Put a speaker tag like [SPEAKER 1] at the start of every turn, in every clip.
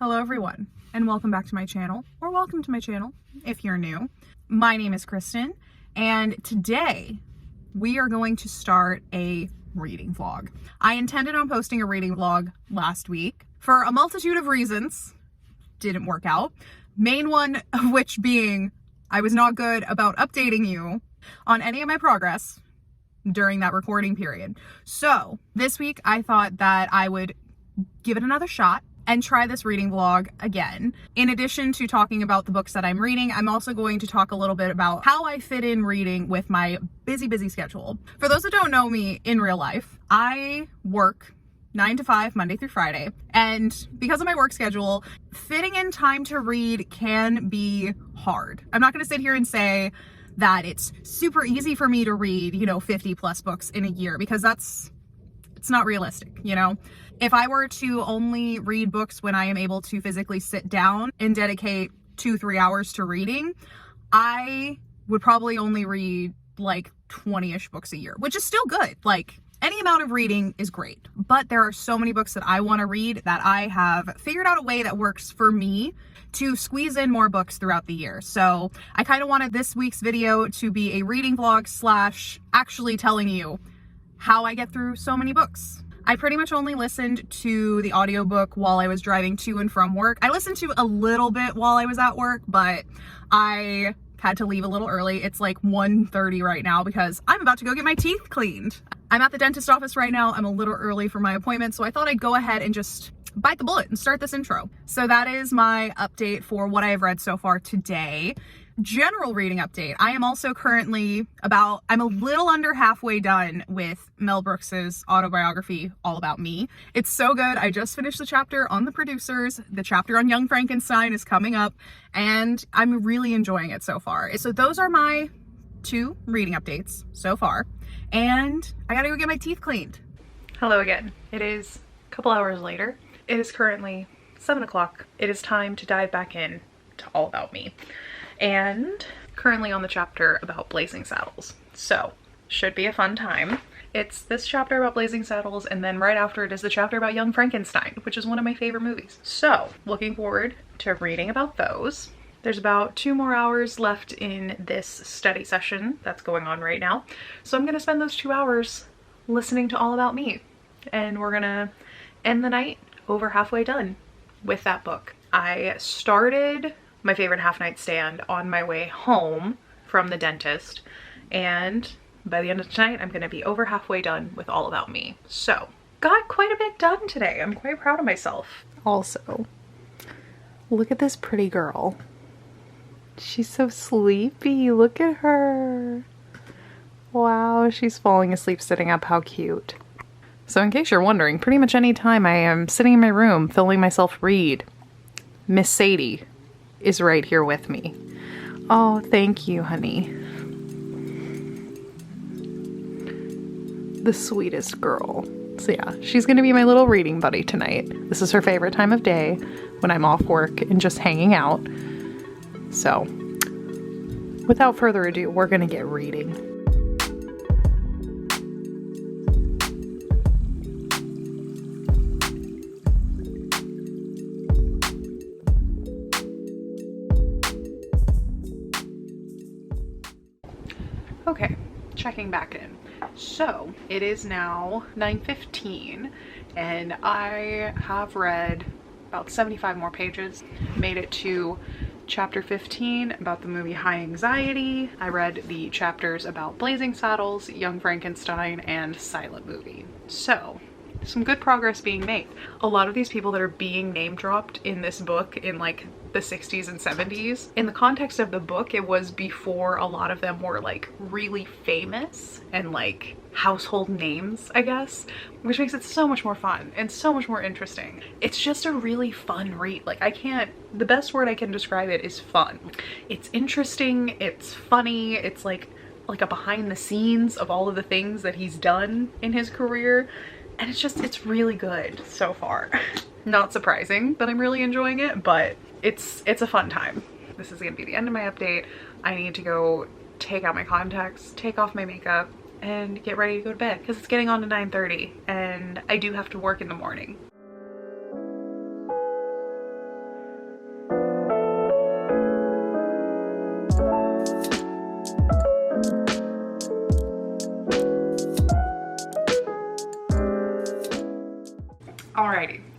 [SPEAKER 1] Hello everyone, and welcome back to my channel, or welcome to my channel if you're new. My name is Kristen, and today we are going to start a reading vlog. I intended on posting a reading vlog last week for a multitude of reasons. Didn't work out. Main one of which being I was not good about updating you on any of my progress during that recording period. So this week I thought that I would give it another shot and try this reading vlog again. In addition to talking about the books that I'm reading, I'm also going to talk a little bit about how I fit in reading with my busy schedule. For those that don't know me in real life, I work 9 to 5, Monday through Friday. And because of my work schedule, fitting in time to read can be hard. I'm not gonna sit here and say that it's super easy for me to read, 50 plus books in a year, because it's not realistic, If I were to only read books when I am able to physically sit down and dedicate 2-3 hours to reading, I would probably only read like 20-ish books a year, which is still good. Like, any amount of reading is great, but there are so many books that I want to read that I have figured out a way that works for me to squeeze in more books throughout the year. So I kind of wanted this week's video to be a reading vlog / actually telling you how I get through so many books. I pretty much only listened to the audiobook while I was driving to and from work. I listened to a little bit while I was at work, but I had to leave a little early. It's like 1:30 right now because I'm about to go get my teeth cleaned. I'm at the dentist office right now. I'm a little early for my appointment, so I thought I'd go ahead and just bite the bullet and start this intro. So that is my update for what I have read so far today. General reading update. I am also currently I'm a little under halfway done with Mel Brooks's autobiography, All About Me. It's so good. I just finished the chapter on the producers. The chapter on Young Frankenstein is coming up, and I'm really enjoying it so far. So those are my 2 reading updates so far, and I gotta go get my teeth cleaned. Hello again. It is a couple hours later. It is currently 7 o'clock. It is time to dive back in to All About Me. And currently on the chapter about Blazing Saddles. So, should be a fun time. It's this chapter about Blazing Saddles, and then right after it is the chapter about Young Frankenstein, which is one of my favorite movies. So, looking forward to reading about those. There's about 2 more hours left in this study session that's going on right now. So I'm gonna spend those 2 hours listening to All About Me. And we're gonna end the night over halfway done with that book. I started my favorite half-night stand on my way home from the dentist, and by the end of tonight I'm gonna be over halfway done with All About Me. So got quite a bit done today. I'm quite proud of myself. Also, look at this pretty girl. She's so sleepy. Look at her. Wow, she's falling asleep sitting up. How cute. So in case you're wondering, pretty much any time I am sitting in my room filming myself read, Miss Sadie is right here with me. Oh, thank you, honey. The sweetest girl. So yeah, she's gonna be my little reading buddy tonight. This is her favorite time of day when I'm off work and just hanging out. So, without further ado, we're gonna get reading. Okay, checking back in. So it is now 9:15 and I have read about 75 more pages. Made it to chapter 15 about the movie High Anxiety. I read the chapters about Blazing Saddles, Young Frankenstein, and Silent Movie. So some good progress being made. A lot of these people that are being name dropped in this book in like the 60s and 70s, in the context of the book, it was before a lot of them were like really famous and like household names, I guess, which makes it so much more fun and so much more interesting. It's just a really fun read. Like the best word I can describe it is fun. It's interesting, it's funny, it's like a behind the scenes of all of the things that he's done in his career. And it's really good so far. Not surprising that I'm really enjoying it, but it's a fun time. This is gonna be the end of my update. I need to go take out my contacts, take off my makeup, and get ready to go to bed because it's getting on to 9:30 and I do have to work in the morning.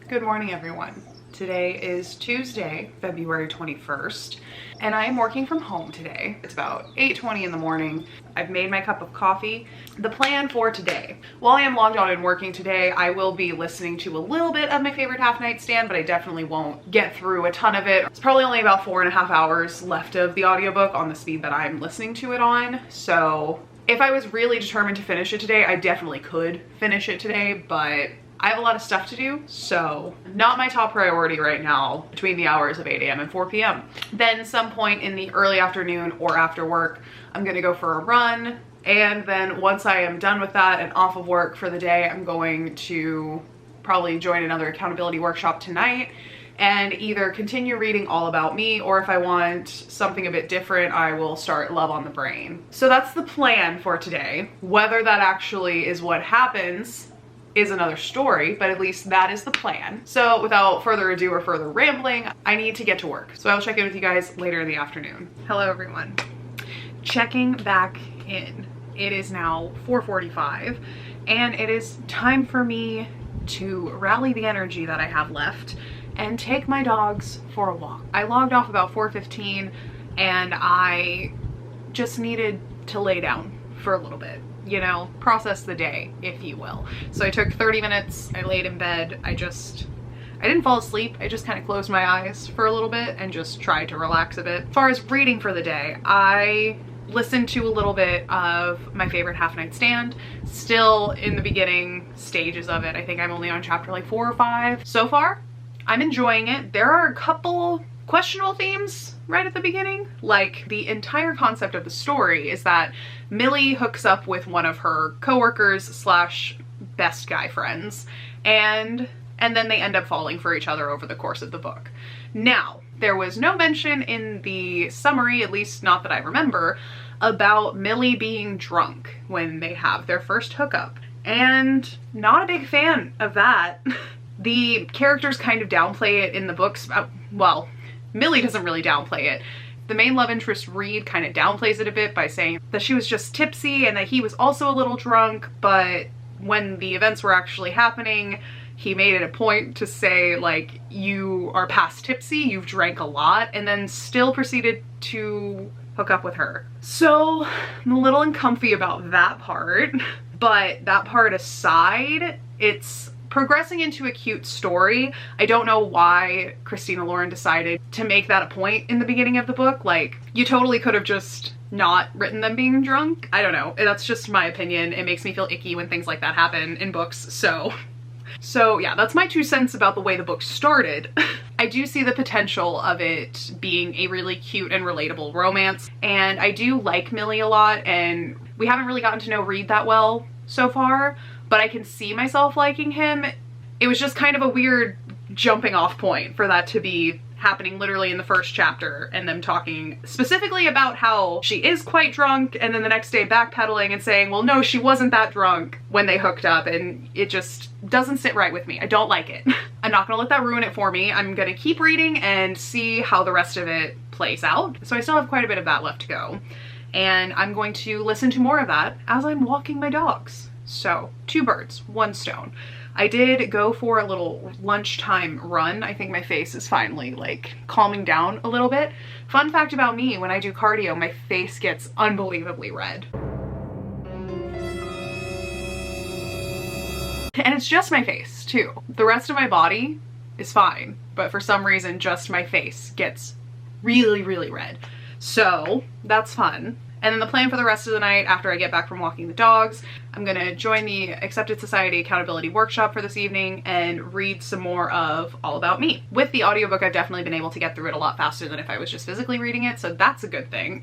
[SPEAKER 1] Good morning, everyone. Today is Tuesday, February 21st, and I am working from home today. It's about 8:20 in the morning. I've made my cup of coffee. The plan for today, while I am logged on and working today, I will be listening to a little bit of my favorite half nightstand, but I definitely won't get through a ton of it. It's probably only about 4.5 hours left of the audiobook on the speed that I'm listening to it on. So if I was really determined to finish it today, I definitely could finish it today, but I have a lot of stuff to do, so not my top priority right now between the hours of 8 a.m. and 4 p.m. Then some point in the early afternoon or after work, I'm gonna go for a run. And then once I am done with that and off of work for the day, I'm going to probably join another accountability workshop tonight and either continue reading All About Me, or if I want something a bit different, I will start Love on the Brain. So that's the plan for today. Whether that actually is what happens is another story, but at least that is the plan. So without further ado or further rambling, I need to get to work. So I'll check in with you guys later in the afternoon. Hello, everyone. Checking back in. It is now 4:45, and it is time for me to rally the energy that I have left and take my dogs for a walk. I logged off about 4:15, and I just needed to lay down for a little bit. You know, process the day, if you will. So I took 30 minutes, I laid in bed, I didn't fall asleep, I just kind of closed my eyes for a little bit and just tried to relax a bit. As far as reading for the day, I listened to a little bit of my favorite half nightstand. Still in the beginning stages of it. I think I'm only on chapter like 4 or 5 so far. I'm enjoying it. There are a couple questionable themes right at the beginning. Like, the entire concept of the story is that Millie hooks up with one of her coworkers slash best guy friends, and then they end up falling for each other over the course of the book. Now, there was no mention in the summary, at least not that I remember, about Millie being drunk when they have their first hookup, and not a big fan of that. The characters kind of downplay it in the books. Well, Millie doesn't really downplay it. The main love interest, Reed, kind of downplays it a bit by saying that she was just tipsy and that he was also a little drunk, but when the events were actually happening, he made it a point to say, like, you are past tipsy, you've drank a lot, and then still proceeded to hook up with her. So I'm a little uncomfy about that part, but that part aside, it's progressing into a cute story. I don't know why Christina Lauren decided to make that a point in the beginning of the book. Like, you totally could have just not written them being drunk. I don't know. That's just my opinion. It makes me feel icky when things like that happen in books. So yeah, that's my 2 cents about the way the book started. I do see the potential of it being a really cute and relatable romance, and I do like Millie a lot, and we haven't really gotten to know Reed that well so far, but I can see myself liking him. It was just kind of a weird jumping off point for that to be happening literally in the first chapter, and them talking specifically about how she is quite drunk, and then the next day backpedaling and saying, well, no, she wasn't that drunk when they hooked up, and it just doesn't sit right with me. I don't like it. I'm not gonna let that ruin it for me. I'm gonna keep reading and see how the rest of it plays out. So I still have quite a bit of that left to go, and I'm going to listen to more of that as I'm walking my dogs. So 2 birds, 1 stone. I did go for a little lunchtime run. I think my face is finally like calming down a little bit. Fun fact about me, when I do cardio, my face gets unbelievably red. And it's just my face too. The rest of my body is fine, but for some reason just my face gets really, really red. So that's fun. And then the plan for the rest of the night, after I get back from walking the dogs, I'm gonna join the Accepted Society Accountability Workshop for this evening and read some more of All About Me. With the audiobook, I've definitely been able to get through it a lot faster than if I was just physically reading it, so that's a good thing.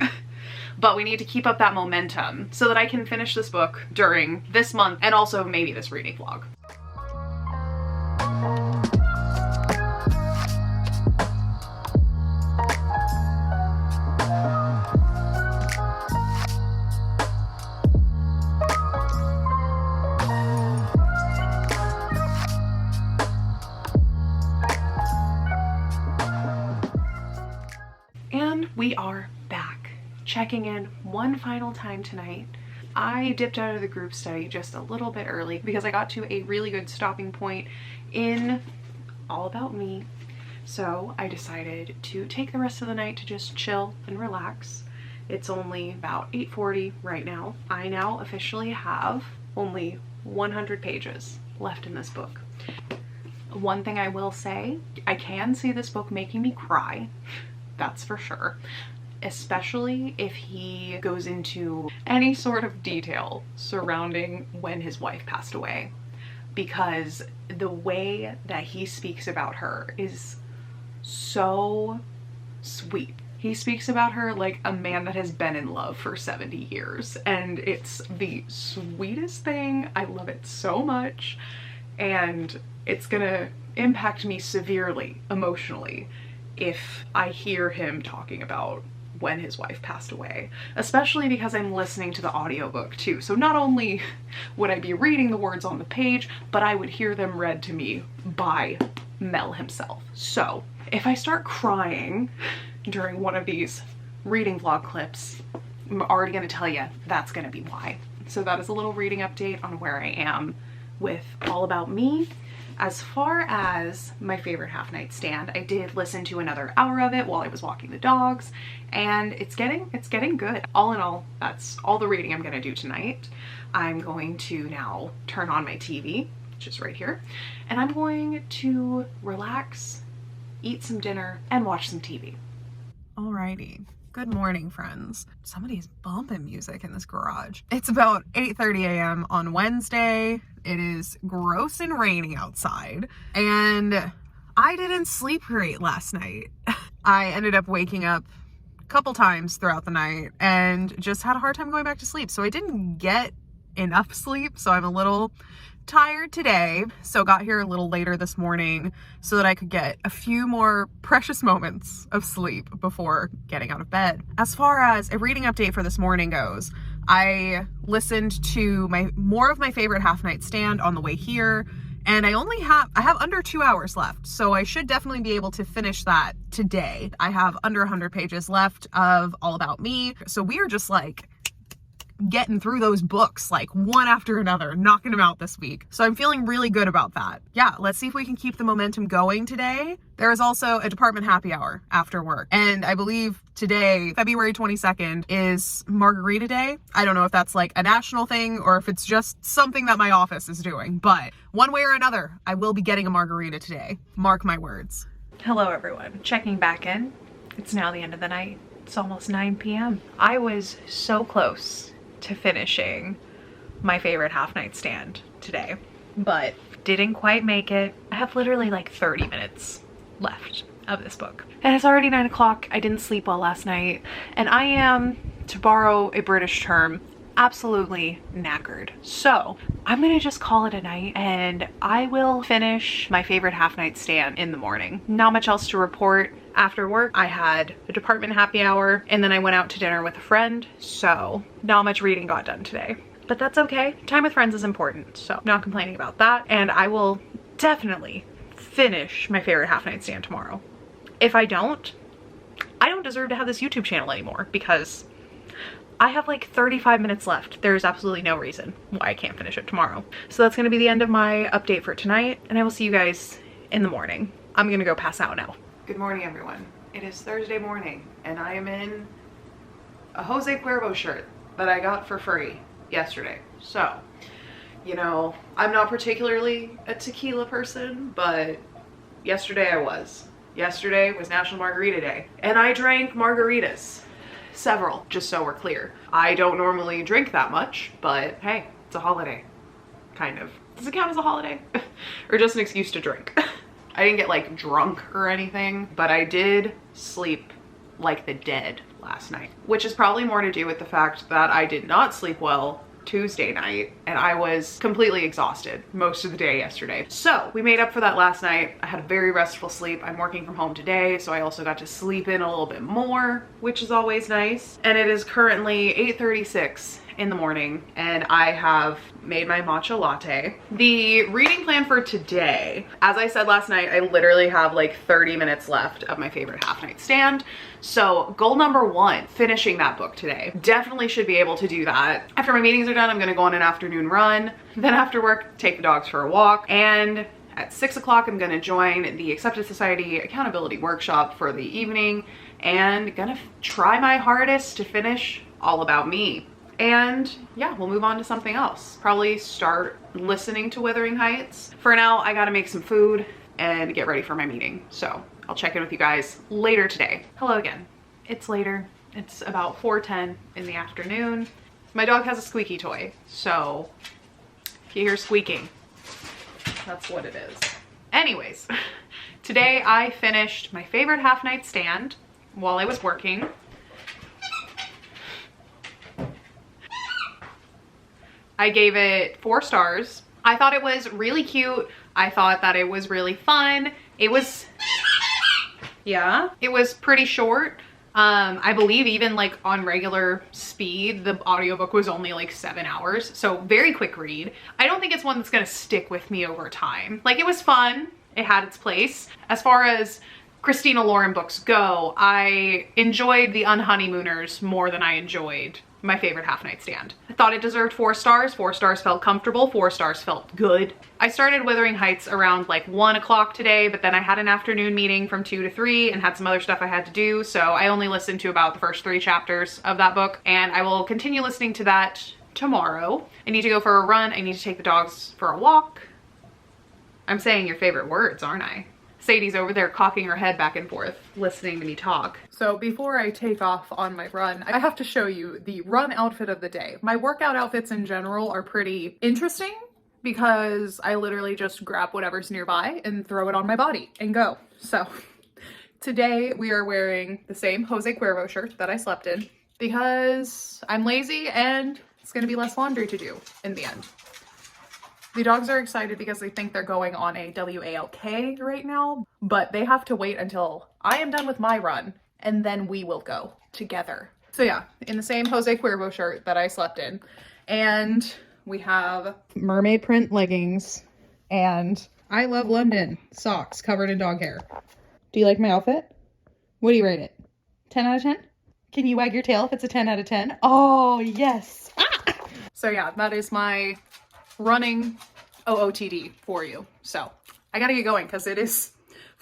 [SPEAKER 1] But we need to keep up that momentum so that I can finish this book during this month and also maybe this reading vlog. And we are back, checking in one final time tonight. I dipped out of the group study just a little bit early because I got to a really good stopping point in All About Me. So I decided to take the rest of the night to just chill and relax. It's only about 8:40 right now. I now officially have only 100 pages left in this book. One thing I will say, I can see this book making me cry. That's for sure. Especially if he goes into any sort of detail surrounding when his wife passed away. Because the way that he speaks about her is so sweet. He speaks about her like a man that has been in love for 70 years, and it's the sweetest thing. I love it so much, and it's gonna impact me severely emotionally if I hear him talking about when his wife passed away, especially because I'm listening to the audiobook too. So not only would I be reading the words on the page, but I would hear them read to me by Mel himself. So if I start crying during one of these reading vlog clips, I'm already going to tell you that's going to be why. So that is a little reading update on where I am with All About Me. As far as my favorite half night stand, I did listen to another hour of it while I was walking the dogs, and it's getting good. All in all, that's all the reading I'm going to do tonight. I'm going to now turn on my TV, which is right here, and I'm going to relax, eat some dinner, and watch some TV. Alrighty. Good morning, friends. Somebody's bumping music in this garage. It's about 8:30 a.m. on Wednesday. It is gross and rainy outside, and I didn't sleep great last night. I ended up waking up a couple times throughout the night and just had a hard time going back to sleep. So I didn't get enough sleep, so I'm a little tired today. So got here a little later this morning so that I could get a few more precious moments of sleep before getting out of bed. As far as a reading update for this morning goes, I listened to more of my favorite half night stand on the way here, and I have under 2 hours left, so I should definitely be able to finish that today. I have under 100 pages left of All About Me, so we are just like getting through those books like one after another, knocking them out this week. So I'm feeling really good about that. Yeah, let's see if we can keep the momentum going today. There is also a department happy hour after work, and I believe today, February 22nd, is Margarita Day. I don't know if that's like a national thing or if it's just something that my office is doing, but one way or another, I will be getting a margarita today. Mark my words. Hello everyone, checking back in. It's now the end of the night. It's almost 9 p.m. I was so close to finishing my favorite half night stand today, but didn't quite make it. I have literally like 30 minutes left of this book, and it's already 9 o'clock. I didn't sleep well last night, and I am, to borrow a British term, absolutely knackered. So I'm gonna just call it a night, and I will finish my favorite half night stand in the morning. Not much else to report. After work, I had a department happy hour, and then I went out to dinner with a friend, so not much reading got done today. But that's okay. Time with friends is important, so not complaining about that. And I will definitely finish my favorite half night stand tomorrow. If I don't deserve to have this YouTube channel anymore, because I have like 35 minutes left. There's absolutely no reason why I can't finish it tomorrow. So that's gonna be the end of my update for tonight, and I will see you guys in the morning. I'm gonna go pass out now. Good morning, everyone. It is Thursday morning, and I am in a Jose Cuervo shirt that I got for free yesterday. So, you know, I'm not particularly a tequila person, but yesterday I was. Yesterday was National Margarita Day, and I drank margaritas. Several, just so we're clear. I don't normally drink that much, but hey, it's a holiday, kind of. Does it count as a holiday? Or just an excuse to drink? I didn't get like drunk or anything, but I did sleep like the dead last night, which is probably more to do with the fact that I did not sleep well Tuesday night, and I was completely exhausted most of the day yesterday. So we made up for that last night. I had a very restful sleep. I'm working from home today, so I also got to sleep in a little bit more, which is always nice. And it is currently 8:36 in the morning, and I have made my matcha latte. The reading plan for today, as I said last night, I literally have like 30 minutes left of my favorite half night stand. So goal number one, finishing that book today. Definitely should be able to do that. After my meetings are done, I'm gonna go on an afternoon run. Then after work, take the dogs for a walk. And At 6 o'clock, I'm gonna join the Accepted Society Accountability Workshop for the evening and gonna try my hardest to finish All About Me. And yeah, we'll move on to something else. Probably start listening to Wuthering Heights. For now, I gotta make some food and get ready for my meeting. So I'll check in with you guys later today. Hello again. It's later. It's about 4:10 in the afternoon. My dog has a squeaky toy, so if you hear squeaking, that's what it is. Anyways, today I finished my favorite half night stand while I was working. I gave it 4 stars. I thought it was really cute. I thought that it was really fun. It was, yeah, it was pretty short. I believe even like on regular speed, the audiobook was only like 7 hours. So very quick read. I don't think it's one that's gonna stick with me over time. Like, it was fun. It had its place. As far as Christina Lauren books go, I enjoyed The Unhoneymooners more than I enjoyed my favorite half night stand. I thought it deserved 4 stars. 4 stars felt comfortable. 4 stars felt good. I started Wuthering Heights around like 1 o'clock today, but then I had an afternoon meeting from 2 to 3 and had some other stuff I had to do. So I only listened to about the first 3 chapters of that book, and I will continue listening to that tomorrow. I need to go for a run. I need to take the dogs for a walk. I'm saying your favorite words, aren't I? Sadie's over there cocking her head back and forth, listening to me talk. So before I take off on my run, I have to show you the run outfit of the day. My workout outfits in general are pretty interesting because I literally just grab whatever's nearby and throw it on my body and go. So today we are wearing the same Jose Cuervo shirt that I slept in because I'm lazy and it's gonna be less laundry to do in the end. The dogs are excited because they think they're going on a WALK right now, but they have to wait until I am done with my run and then we will go together. So yeah, in the same Jose Cuervo shirt that I slept in. And we have mermaid print leggings and I Love London socks covered in dog hair. Do you like my outfit? What do you rate it? 10 out of 10? Can you wag your tail if it's a 10 out of 10? Oh, yes. Ah! So yeah, that is my running OOTD for you. So I gotta get going because it is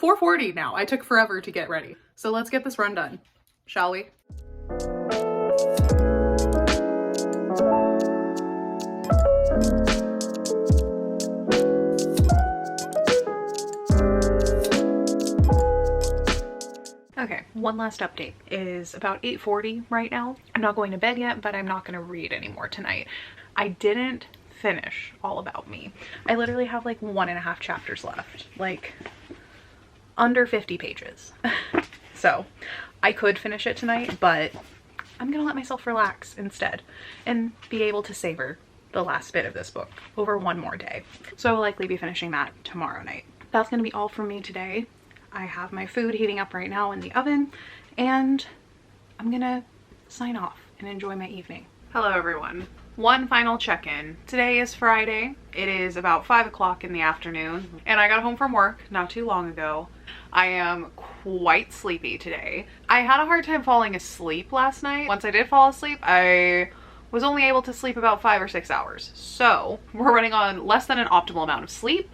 [SPEAKER 1] 4:40 now. I took forever to get ready. So let's get this run done, shall we? Okay, one last update. It is about 8:40 right now. I'm not going to bed yet, but I'm not going to read anymore tonight. I didn't finish All About Me. I literally have like 1.5 chapters left, like under 50 pages. So I could finish it tonight, but I'm gonna let myself relax instead and be able to savor the last bit of this book over one more day. So I will likely be finishing that tomorrow night. That's gonna be all from me today. I have my food heating up right now in the oven and I'm gonna sign off and enjoy my evening. Hello everyone. One final check-in. Today is Friday. It is about 5 o'clock in the afternoon and I got home from work not too long ago. I am quite sleepy today. I had a hard time falling asleep last night. Once I did fall asleep, I was only able to sleep about 5 or 6 hours. So we're running on less than an optimal amount of sleep.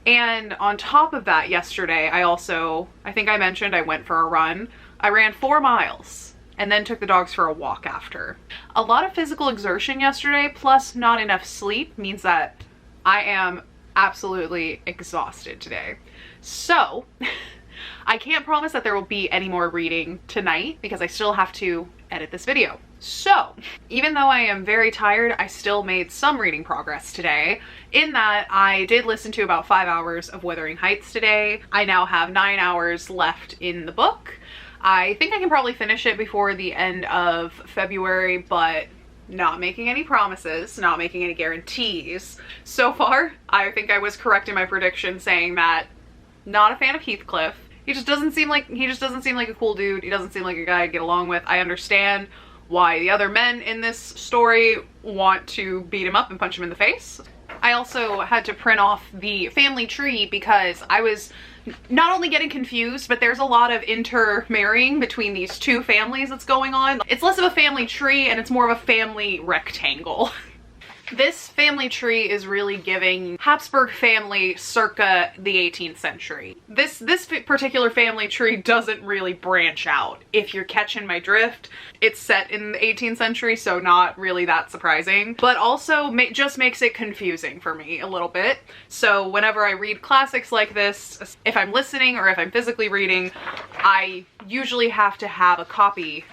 [SPEAKER 1] And on top of that, yesterday, I think I mentioned I went for a run. I ran 4 miles. And then took the dogs for a walk after. A lot of physical exertion yesterday, plus not enough sleep, means that I am absolutely exhausted today. So, I can't promise that there will be any more reading tonight because I still have to edit this video. So, even though I am very tired, I still made some reading progress today in that I did listen to about 5 hours of Wuthering Heights today. I now have 9 hours left in the book. I think I can probably finish it before the end of February, but not making any promises, not making any guarantees. So far, I think I was correct in my prediction saying that not a fan of Heathcliff. He just doesn't seem like a cool dude. He doesn't seem like a guy I'd get along with. I understand why the other men in this story want to beat him up and punch him in the face. I also had to print off the family tree because I was not only getting confused, but there's a lot of intermarrying between these two families that's going on. It's less of a family tree and it's more of a family rectangle. This family tree is really giving Habsburg family circa the 18th century. This particular family tree doesn't really branch out, if you're catching my drift. It's set in the 18th century, so not really that surprising, but also just makes it confusing for me a little bit. So whenever I read classics like this, if I'm listening or if I'm physically reading, I usually have to have a copy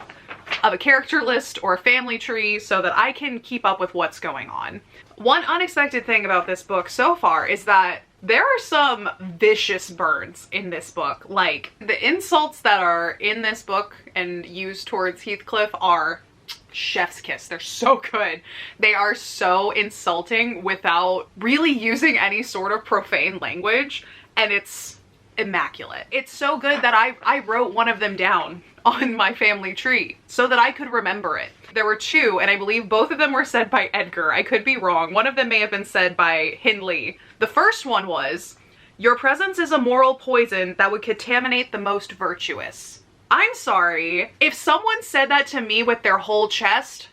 [SPEAKER 1] of a character list or a family tree so that I can keep up with what's going on. One unexpected thing about this book so far is that there are some vicious burns in this book. Like, the insults that are in this book and used towards Heathcliff are chef's kiss. They're so good. They are so insulting without really using any sort of profane language, and it's immaculate. It's so good that I wrote one of them down on my family tree so that I could remember it. There were two, and I believe both of them were said by Edgar. I could be wrong. One of them may have been said by Hindley. The first one was, "Your presence is a moral poison that would contaminate the most virtuous." I'm sorry. If someone said that to me with their whole chest,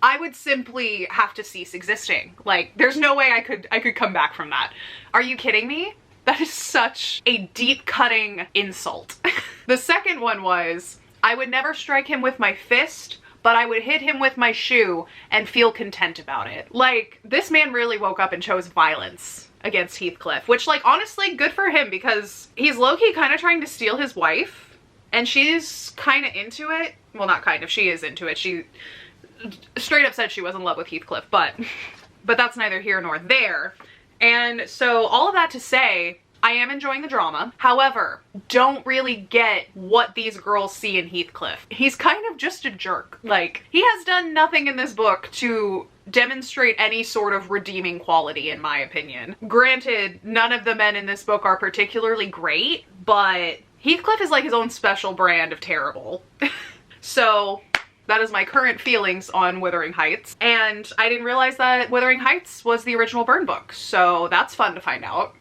[SPEAKER 1] I would simply have to cease existing. Like, there's no way I could come back from that. Are you kidding me? That is such a deep-cutting insult. The second one was, "I would never strike him with my fist, but I would hit him with my shoe and feel content about it." Like, this man really woke up and chose violence against Heathcliff, which, like, honestly, good for him, because he's low-key kind of trying to steal his wife, and she's kind of into it. Well, not kind of, she is into it. She straight up said she was in love with Heathcliff, but that's neither here nor there. And so all of that to say, I am enjoying the drama. However, don't really get what these girls see in Heathcliff. He's kind of just a jerk. Like, he has done nothing in this book to demonstrate any sort of redeeming quality, in my opinion. Granted, none of the men in this book are particularly great, but Heathcliff is like his own special brand of terrible. So that is my current feelings on Wuthering Heights. And I didn't realize that Wuthering Heights was the original Byrne book, so that's fun to find out.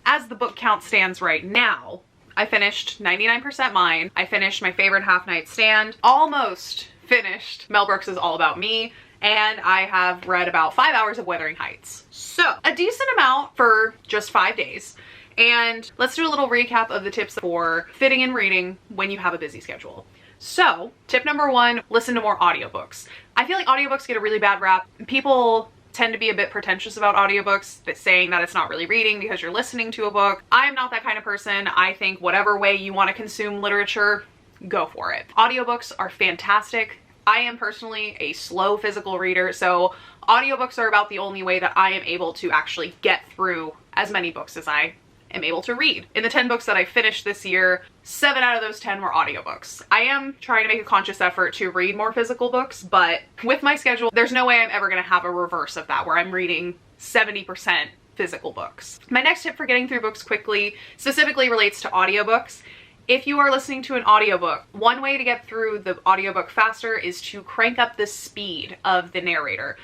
[SPEAKER 1] As the book count stands right now, I finished 99% Mine. I finished My Favorite Half Night Stand. Almost finished Mel Brooks' All About Me. And I have read about 5 hours of Wuthering Heights. So, a decent amount for just 5 days. And let's do a little recap of the tips for fitting in reading when you have a busy schedule. So, tip number one, listen to more audiobooks. I feel like audiobooks get a really bad rap. People tend to be a bit pretentious about audiobooks, saying that it's not really reading because you're listening to a book. I'm not that kind of person. I think whatever way you want to consume literature, go for it. Audiobooks are fantastic. I am personally a slow physical reader, so audiobooks are about the only way that I am able to actually get through as many books as I am able to read. In the 10 books that I finished this year, 7 out of those 10 were audiobooks. I am trying to make a conscious effort to read more physical books, but with my schedule, there's no way I'm ever going to have a reverse of that, where I'm reading 70% physical books. My next tip for getting through books quickly specifically relates to audiobooks. If you are listening to an audiobook, one way to get through the audiobook faster is to crank up the speed of the narrator.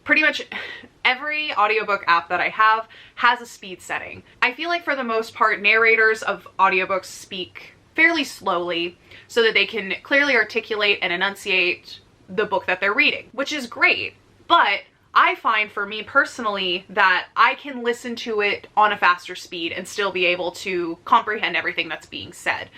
[SPEAKER 1] Pretty much every audiobook app that I have has a speed setting. I feel like for the most part, narrators of audiobooks speak fairly slowly so that they can clearly articulate and enunciate the book that they're reading, which is great. But I find for me personally that I can listen to it on a faster speed and still be able to comprehend everything that's being said.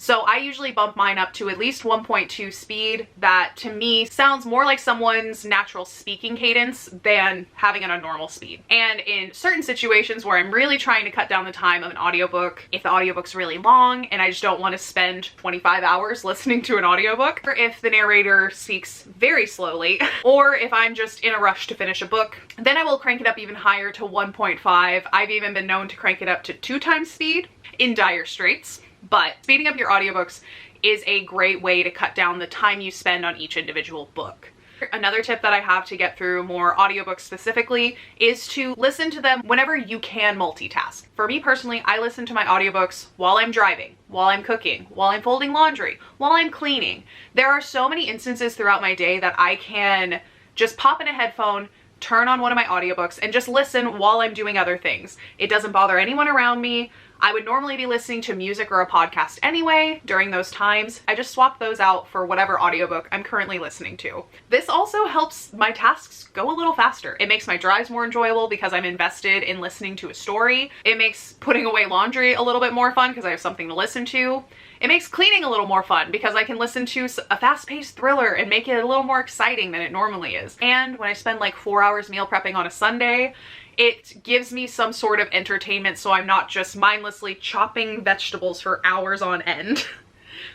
[SPEAKER 1] So I usually bump mine up to at least 1.2 speed. That to me sounds more like someone's natural speaking cadence than having it on normal speed. And in certain situations where I'm really trying to cut down the time of an audiobook, if the audiobook's really long and I just don't want to spend 25 hours listening to an audiobook, or if the narrator speaks very slowly, or if I'm just in a rush to finish a book, then I will crank it up even higher to 1.5. I've even been known to crank it up to 2 times speed in dire straits. But speeding up your audiobooks is a great way to cut down the time you spend on each individual book. Another tip that I have to get through more audiobooks specifically is to listen to them whenever you can multitask. For me personally, I listen to my audiobooks while I'm driving, while I'm cooking, while I'm folding laundry, while I'm cleaning. There are so many instances throughout my day that I can just pop in a headphone, turn on one of my audiobooks, and just listen while I'm doing other things. It doesn't bother anyone around me. I would normally be listening to music or a podcast anyway during those times. I just swap those out for whatever audiobook I'm currently listening to. This also helps my tasks go a little faster. It makes my drives more enjoyable because I'm invested in listening to a story. It makes putting away laundry a little bit more fun because I have something to listen to. It makes cleaning a little more fun because I can listen to a fast-paced thriller and make it a little more exciting than it normally is. And when I spend like 4 hours meal prepping on a Sunday, it gives me some sort of entertainment so I'm not just mindlessly chopping vegetables for hours on end,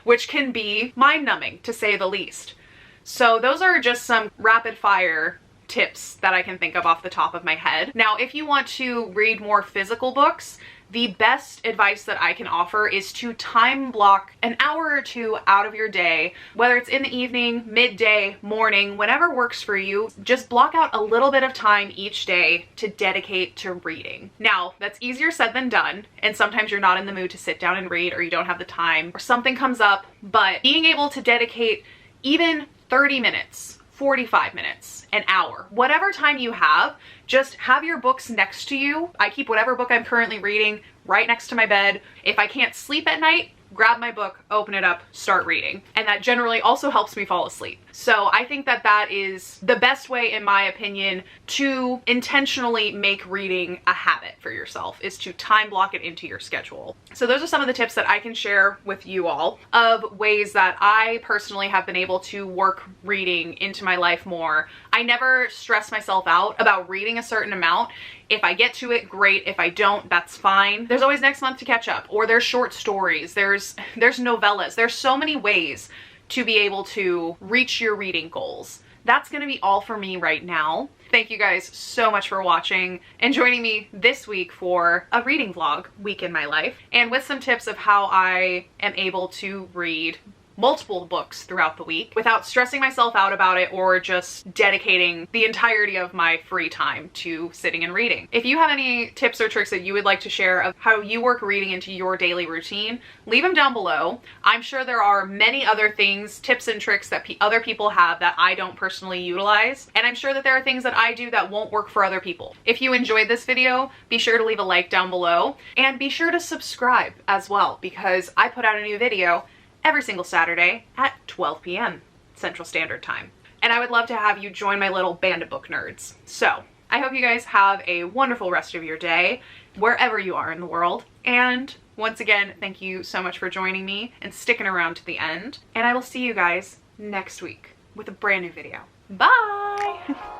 [SPEAKER 1] which can be mind-numbing to say the least. So those are just some rapid fire tips that I can think of off the top of my head. Now, if you want to read more physical books, the best advice that I can offer is to time block an hour or two out of your day, whether it's in the evening, midday, morning, whenever works for you. Just block out a little bit of time each day to dedicate to reading. Now, that's easier said than done, and sometimes you're not in the mood to sit down and read, or you don't have the time, or something comes up, but being able to dedicate even 30 minutes, 45 minutes, an hour, whatever time you have, just have your books next to you. I keep whatever book I'm currently reading right next to my bed. If I can't sleep at night, grab my book, open it up, start reading. And that generally also helps me fall asleep. So I think that that is the best way, in my opinion, to intentionally make reading a habit for yourself, is to time block it into your schedule. So those are some of the tips that I can share with you all of ways that I personally have been able to work reading into my life more. I never stress myself out about reading a certain amount. If I get to it, great. If I don't, that's fine. There's always next month to catch up, or there's short stories, there's novellas. There's so many ways to be able to reach your reading goals. That's gonna be all for me right now. Thank you guys so much for watching and joining me this week for a reading vlog week in my life, and with some tips of how I am able to read multiple books throughout the week without stressing myself out about it, or just dedicating the entirety of my free time to sitting and reading. If you have any tips or tricks that you would like to share of how you work reading into your daily routine, leave them down below. I'm sure there are many other things, tips and tricks that other people have that I don't personally utilize, and I'm sure that there are things that I do that won't work for other people. If you enjoyed this video, be sure to leave a like down below, and be sure to subscribe as well, because I put out a new video every single Saturday at 12 p.m. Central Standard Time. And I would love to have you join my little band of book nerds. So I hope you guys have a wonderful rest of your day, wherever you are in the world. And once again, thank you so much for joining me and sticking around to the end. And I will see you guys next week with a brand new video. Bye!